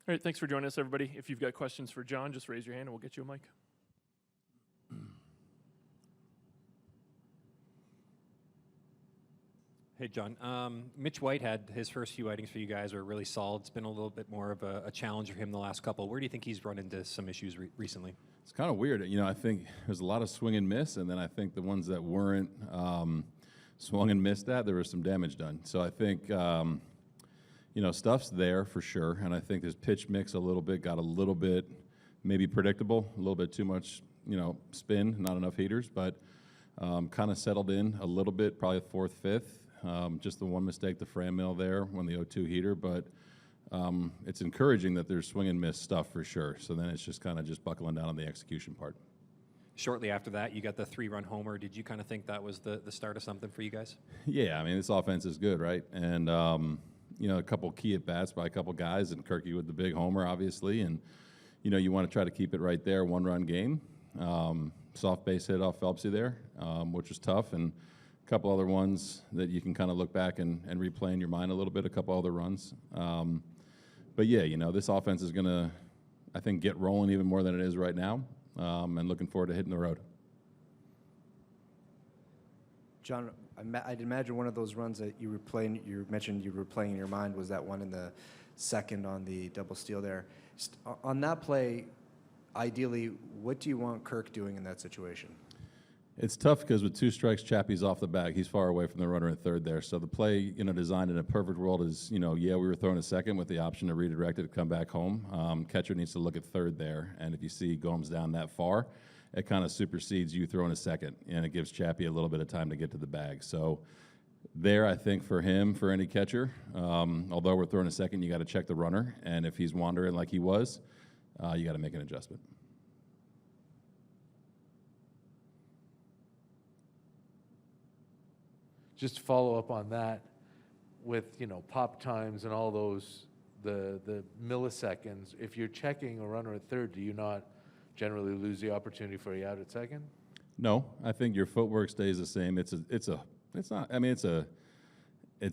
All right, thanks for joining us, everybody. If you've got questions for John, just raise your hand and we'll get you a mic. Hey, John. Mitch White had his first few outings for you guys were really solid. It's been a little bit more of a challenge for him the last couple. Where do you think he's run into some issues recently? It's kind of weird. I think there's a lot of swing and miss, and then I think the ones that weren't swung and missed there was some damage done. So I think, stuff's there for sure, and I think his pitch mix got a little bit maybe predictable, a little bit too much, spin, not enough heaters, but kind of settled in a little bit, probably fourth, fifth. Just the one mistake, the Fran mill there when the 0-2 heater, but it's encouraging that there's swing and miss stuff for sure. So then it's just kind of just buckling down on the execution part. Shortly after that, you got the 3-run homer. Did you kind of think that was the start of something for you guys? Yeah, this offense is good, right? And, a couple key at-bats by a couple guys, and Kirky with the big homer, obviously. And, you want to try to keep it right there, one-run game. Soft base hit off Phelpsy there, which was tough. And a couple other ones that you can kind of look back and replay in your mind a little bit, a couple other runs. But yeah, this offense is going to, I think, get rolling even more than it is right now, and looking forward to hitting the road. John, I'd imagine one of those runs that you mentioned you were playing in your mind was that one in the second on the double steal there. On that play, ideally, what do you want Kirk doing in that situation? It's tough because with 2 strikes, Chappie's off the bag. He's far away from the runner at third there. So the play, designed in a perfect world is, we were throwing a second with the option to redirect it to come back home. Catcher needs to look at third there. And if you see Gomes down that far, it kind of supersedes you throwing a second, and it gives Chappie a little bit of time to get to the bag. So there, I think for him, for any catcher, although we're throwing a second, you got to check the runner. And if he's wandering like he was, you got to make an adjustment. Just to follow up on that, with pop times and all those the milliseconds. If you're checking a runner at third, do you not generally lose the opportunity for you out at second? No, I think your footwork stays the same. It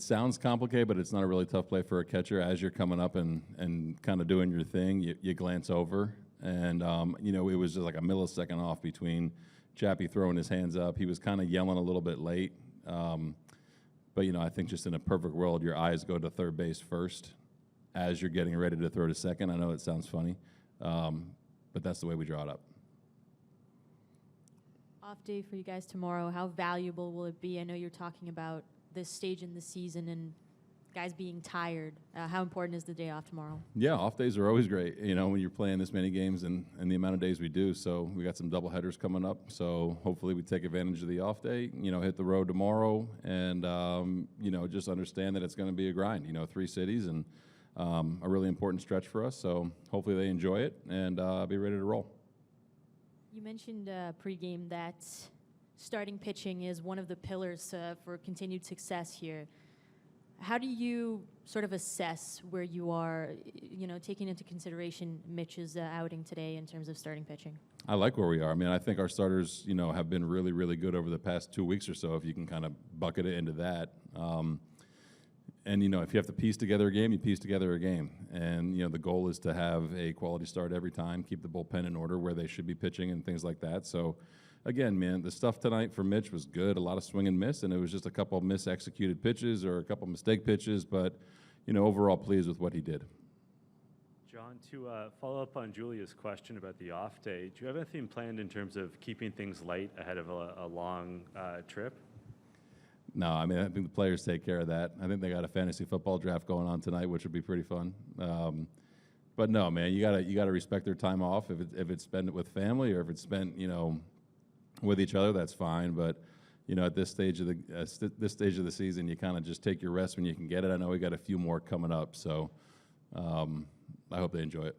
sounds complicated, but it's not a really tough play for a catcher. As you're coming up and kind of doing your thing, you glance over, and it was just like a millisecond off between Chappie throwing his hands up. He was kind of yelling a little bit late. But I think just in a perfect world, your eyes go to third base first as you're getting ready to throw to second. I know it sounds funny, but that's the way we draw it up. Off day for you guys tomorrow. How valuable will it be? I know you're talking about this stage in the season and guys being tired. How important is the day off tomorrow? Yeah, off days are always great, when you're playing this many games and the amount of days we do. So we got some double headers coming up. So hopefully we take advantage of the off day, hit the road tomorrow and, just understand that it's going to be a grind, 3 cities and a really important stretch for us. So hopefully they enjoy it and be ready to roll. You mentioned pregame that starting pitching is one of the pillars for continued success here. How do you sort of assess where you are, taking into consideration Mitch's outing today in terms of starting pitching? I like where we are. I think our starters, have been really, really good over the past 2 weeks or so, if you can kind of bucket it into that. And, if you have to piece together a game, you piece together a game. And, the goal is to have a quality start every time, keep the bullpen in order where they should be pitching and things like that. So, again, man, the stuff tonight for Mitch was good, a lot of swing and miss, and it was just a couple of mis-executed pitches or a couple of mistake pitches, but, overall pleased with what he did. John, to follow up on Julia's question about the off day, do you have anything planned in terms of keeping things light ahead of a long trip? No, I think the players take care of that. I think they got a fantasy football draft going on tonight, which would be pretty fun. But no, man, you gotta respect their time off. If it's spent with family or if it's spent, with each other, that's fine. But at this stage of the season, you kind of just take your rest when you can get it. I know we got a few more coming up, so I hope they enjoy it.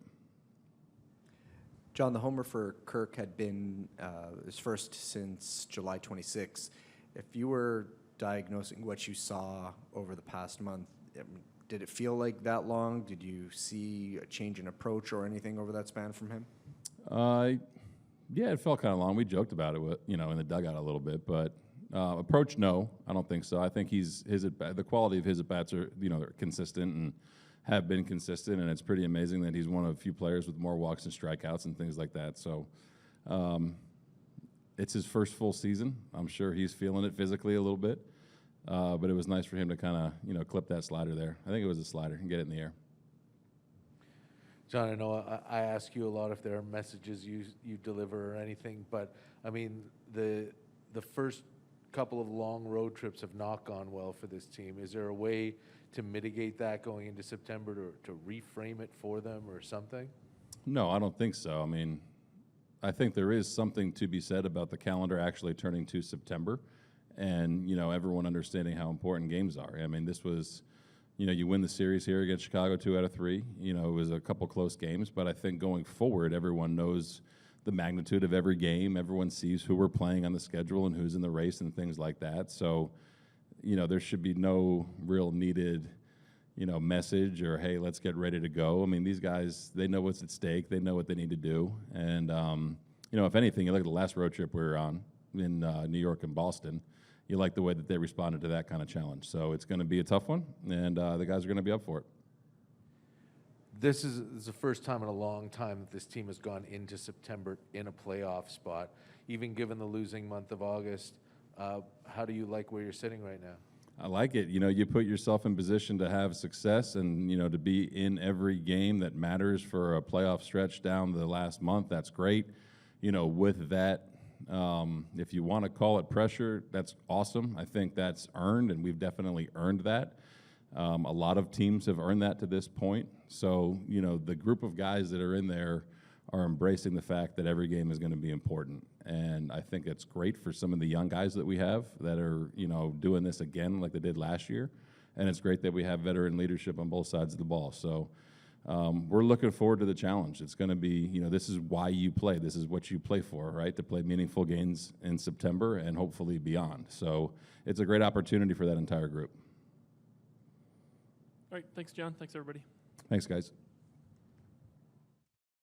John, the homer for Kirk had been his first since July 26. If you were diagnosing what you saw over the past month, did it feel like that long? Did you see a change in approach or anything over that span from him? Yeah, it felt kind of long. We joked about it, in the dugout a little bit, but approach, no, I don't think so. I think the quality of his at bats are, they're consistent, have been consistent, and it's pretty amazing that he's one of a few players with more walks and strikeouts and things like that. So it's his first full season. I'm sure he's feeling it physically a little bit, but it was nice for him to kind of clip that slider there. I think it was a slider and get it in the air. John, I know I ask you a lot if there are messages you deliver or anything, but I mean the first couple of long road trips have not gone well for this team. Is there a way to mitigate that going into September, to reframe it for them or something? No, I don't think so. I mean, I think there is something to be said about the calendar actually turning to September and, everyone understanding how important games are. I mean, this was, you win the series here against Chicago 2 out of 3. It was a couple close games, but I think going forward, everyone knows the magnitude of every game. Everyone sees who we're playing on the schedule and who's in the race and things like that. So, there should be no real needed, message or, hey, let's get ready to go. I mean, these guys, they know what's at stake. They know what they need to do. And, if anything, you look at the last road trip we were on in New York and Boston, you like the way that they responded to that kind of challenge. So it's going to be a tough one, and the guys are going to be up for it. This is the first time in a long time that this team has gone into September in a playoff spot. Even given the losing month of August, how do you like where you're sitting right now? I like it. You put yourself in position to have success and, to be in every game that matters for a playoff stretch down the last month. That's great. With that, if you want to call it pressure, that's awesome. I think that's earned, and we've definitely earned that. A lot of teams have earned that to this point. So, the group of guys that are in there are embracing the fact that every game is going to be important. And I think it's great for some of the young guys that we have that are, doing this again like they did last year. And it's great that we have veteran leadership on both sides of the ball. So we're looking forward to the challenge. It's going to be, this is why you play. This is what you play for, right? To play meaningful games in September and hopefully beyond. So it's a great opportunity for that entire group. All right, thanks, John. Thanks, everybody. Thanks, guys.